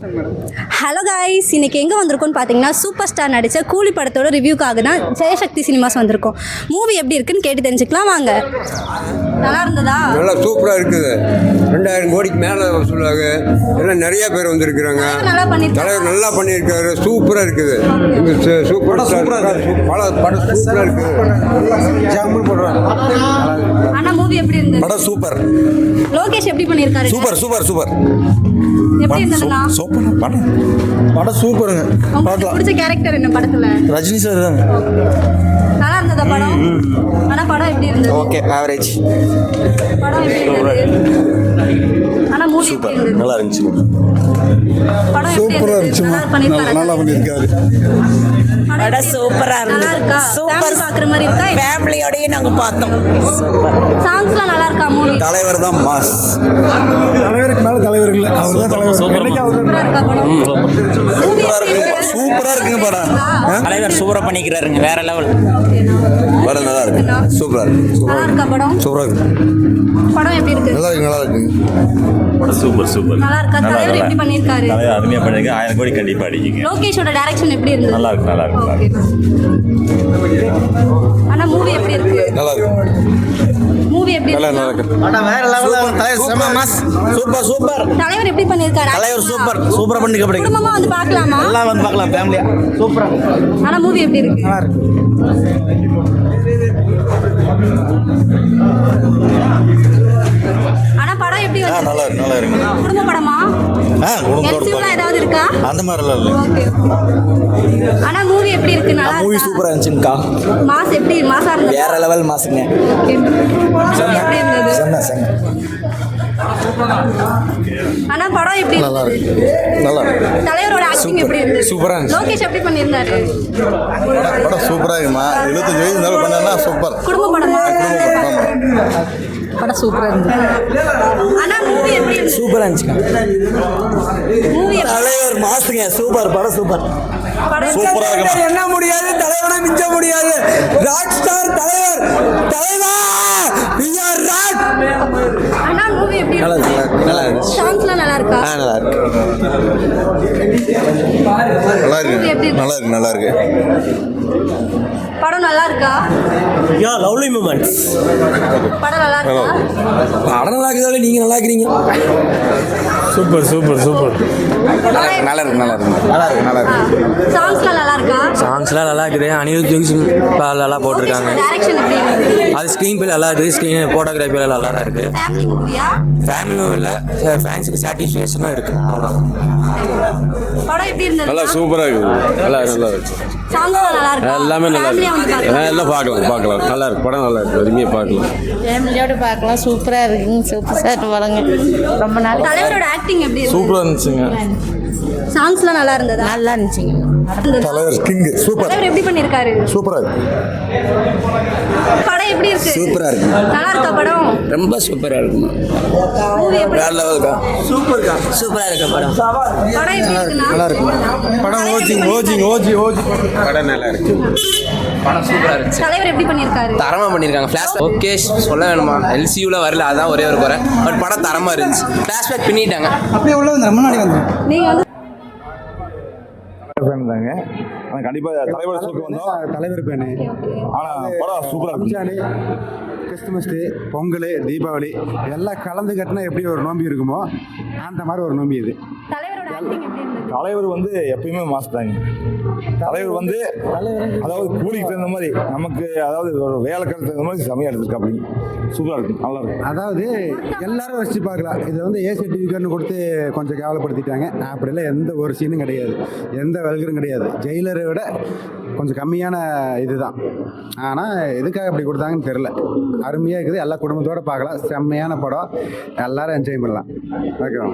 Hello guys, இன்னைக்கு எங்கே வந்திருக்கோன்னு பார்த்தீங்கன்னா சூப்பர் ஸ்டார் நடித்த கூலி படத்தோட ரிவ்யூக்காக தான் ஜெயசக்தி சினிமாஸ் வந்திருக்கோம். மூவி எப்படி இருக்குன்னு கேட்டு தெரிஞ்சுக்கலாம் வாங்க. நல்லா இருந்ததா? நல்லா சூப்பராக இருக்குது. 2000 கோடிக்கு மேலே சொல்லுவாங்க. எல்லாம் நிறைய பேர் வந்திருக்கிறாங்க. தலைவர் நல்லா பண்ணியிருக்காரு. சூப்பராக இருக்குது. சூப்பர் படம் சூப்பராக இருக்குது. ஆனால் மூவி எப்படி இருந்தது? படம் சூப்பர். லோகேஷ் எப்படி பண்ணியிருக்காரு? Super super super. எப்படி இருந்ததுண்ணா? படம் சூப்பருங்க. உங்களுக்கு பிடிச்ச கேரக்டர் என்ன படத்துல? ரஜினி சார் தான். நல்லா இருந்ததா படம்? ஆனா படம் எப்படி இருந்தது? Okay, average. படம் எப்படி இருந்தது? ஆனா மூவி சூப்பர், எப்படி இருந்தது? நல்லா இருந்துச்சு. படம் சூப்பரா இருந்துச்சு. நல்லா பண்ணிருக்காரு. படம் சூப்பரா இருந்தது. சூப்பர் பாக்குற மாதிரி இருக்கா? ஃபேமிலியோடயே நாங்க பார்த்தோம். சாங்ஸ்லாம் நல்லா இருக்கா மூவி? தலைவர் தான் மாஸ். தலைவருக்கு மேல தலைவர் இல்ல, அவர் தான் தலைவர். சூப்பரா இருக்கா படம்? சூப்பரா இருக்கு. சூப்பரா இருக்குங்க படம். தலைவர் சூப்பரா பண்ணிக்கிறாருங்க, வேற லெவல். படம் நல்லா இருக்கு. சூப்பரா இருக்கு. நல்லா இருக்கா படம்? சூப்பரா இருக்கு. படம் எப்படி இருக்கு? நல்லா இருக்கு. நல்லா இருக்கு. படம் சூப்பர். நல்லா இருக்கா? தலைவர் எப்படி பண்ணிருக்காரு? தலைவர் அருமையா பண்ணிருக்காங்க. 1000 கோடி கண்டிப்பா அடிக்குங்க. லோகேஷோட டைரக்ஷன் எப்படி இருந்தது? நல்லா இருக்கு. ஓகே. ஆனா மூவி எப்படி இருக்கு? நல்லா இருக்கு. மூவி எப்படி இருக்கு? நல்லா இருக்கு. படம் வேற லெவல்ல. தலைவர் செம மாஸ். Super super. தலைவர் எப்படி பண்ணிருக்காரு? தலைவர் சூப்பர். சூப்பரா பண்ணிருக்காரு. குடும்பமா வந்து பார்க்கலாமா? எல்லாம் வந்து பார்க்கலாம் ஃபேமிலியா. சூப்பரா. ஆனா மூவி எப்படி இருக்கு? நல்லா இருக்கு. ஆனா படம் எப்படி வந்து? நல்லா இருக்கு. நல்லா இருக்கு. குடும்ப படமா? எல்சியூல ஏதாவது இருக்கா? அந்த மாதிரி எல்லாம் இல்ல. ஓகே. ஆனா மூவி எப்படி இருக்கு? நல்லா மூவி இருக்கா? சூப்பரா இருந்துச்சுங்கக்கா. மாஸ் எப்படி? மாஸா இருந்தது? வேற லெவல் மாசுங்க. ஓகே. எப்படி இருந்தது? செம்ம. ஆனா படம் எப்படி நல்லா இருந்தது? இருக்கு. நல்லா இருக்கு. தலைவரோட ஆக்டிங் எப்படி இருந்தது? சூப்பரா இருந்துச்சு. லோகேஷ் எப்படி பண்ணிருந்தாரு? படம் சூப்பரா இருக்குமா. 75 வயசு இருந்தாலும் பண்ணா சூப்பர். குடும்ப படமா? படம் சூப்பரா இருந்தது. ஆனா மூவி எப்படி இருந்தது? சூப்பரா இருந்துச்சுங்க. மூவி தலைவர் மாசுங்க. சூப்பர். படம் சூப்பர். படம் சூப்பரா இருக்கு. என்ன முடியாது, தலைவனை மிஞ்ச முடியாது. ராக் ஸ்டார் தலைவர். தலைவா we are rock. ஆனா மூவி எப்படி நல்லா இருந்தது? இருக்கு. நல்லா இருக்கு. சாங்ஸ்லாம் நல்லா இருக்கா? நல்லா இருக்கு. நல்லா இருக்கு. நல்லா இருக்கு. நல்லா இருக்கு. படம் நல்லா இருக்கா? யா லவ்லி மூமெண்ட்ஸ். படம் நல்லா இருக்கா? படம் நல்லா இருக்குதால நீங்க நல்லா இருக்கீங்க. சூப்பர். நல்லா இருக்கு. சாங்ஸ்லாம் நல்லா இருக்கா? சாங்ஸ்லாம் நல்லா இருக்குது. அனிருத் நல்லா போட்டிருக்காங்க. டைரக்ஷன் எப்படி இருந்தது? அது ஸ்க்ரீன் பிளே நல்லா இருக்குது. ஸ்க்ரீன் ஃபோட்டோகிராஃபி நல்லா இருக்குது. ஃபேமிலி மூவியா? ஃபேமிலியும் இல்லை, ஃபேன்ஸுக்கு சாட்டிஸ்ஃபேக்ஷனும் இருக்குது. படம் எப்படி இருந்தது? நல்லா சூப்பராக இருக்குது. நல்லா இருக்கு. சாங்ஸ்லாம் நல்லா இருக்கா? எல்லாமே நல்லா ஃபேமிலியா வந்து இருக்கு. பார்க்கலாம். எல்லாம் பார்க்கலாம். நல்லா இருக்கு. படம் நல்லா இருக்கு. அருமையாக பார்க்கலாம். ஃபேமிலியோடு பார்க்கலாம். சூப்பராக இருக்குங்க. சூப்பர் சார் வளங்க. ரொம்ப நாள் தலைவரோட ஆக்டிங் எப்படி இருந்தது? சூப்பரா இருந்துச்சுங்க. சாங்ஸ்லாம் நல்லா இருந்ததா? நல்லா இருந்துச்சுங்க. தலைவர் கிங். சூப்பர். தலைவர் எப்படி பண்ணிருக்காரு? சூப்பரா இருக்கு. படம் எப்படி இருக்கு? சூப்பரா இருக்கு. நல்லா இருக்கா படம்? ரொம்ப சூப்பரா இருக்குமா. மூவி எப்படி? வேற லெவல்க்கா. சூப்பர்க்கா. சூப்பரா இருக்கு படம். படம் எப்படி இருக்குன்னா? நல்லா இருக்கு. படம் ஓஜி. படம் நல்லா இருக்கு. படம் சூப்பரா இருந்துச்சு. தலைவர் எப்படி பண்ணிருக்காரு? தரமா பண்ணிருக்காங்க. ஃபிளாஷ்பேக் ஓகே சொல்ல வேணுமா? எல்சியூல வரல, அதான் ஒரே ஒரு குறை. பட் படம் தரமா இருந்துச்சு. ஃபிளாஷ்பேக் பண்ணிட்டாங்க. அப்படியே உள்ள வந்து முன்னாடி வந்து நீங்க வந்து தாங்க. ஆனால் கண்டிப்பாக தலைவர் ஷோக்கு வந்தோம். தலைவர் பேனு. ஆனால் படம் சூப்பராக இருந்துச்சு. கிறிஸ்துமஸ் டே, பொங்கல், தீபாவளி எல்லாம் கலந்து கட்டினா எப்படி ஒரு நோம்பி இருக்குமோ அந்த மாதிரி ஒரு நோம்பி இது. தலைவரோட ஆக்டிங் எப்படி இருந்தது? தலைவர் வந்து எப்பயுமே மாஸ் தாங்க. தலைவர் வந்து அதாவது கூலிக்கு தகுந்த மாதிரி நமக்கு அதாவது ஒரு வேலைக்காரத்துக்கு தகுந்த மாதிரி செமையாக எடுத்துருக்கு. அப்படி சூப்பராக இருக்கும். நல்லா இருக்கும். அதாவது எல்லாரும் வச்சு பார்க்கலாம். இது வந்து ஏசி டிவிக்காரனு கொடுத்து கொஞ்சம் கேவலப்படுத்திட்டாங்க. அப்படிலாம் எந்த ஒரு சீனும் கிடையாது, எந்த வல்கரும் கிடையாது. ஜெயிலரை விட கொஞ்சம் கம்மியான இதுதான். ஆனால் எதுக்காக அப்படி கொடுத்தாங்கன்னு தெரில. அருமையாக இருக்குது. எல்லா குடும்பத்தோடு பார்க்கலாம். செம்மையான படம். எல்லோரும் என்ஜாய் பண்ணலாம். ஓகேவா?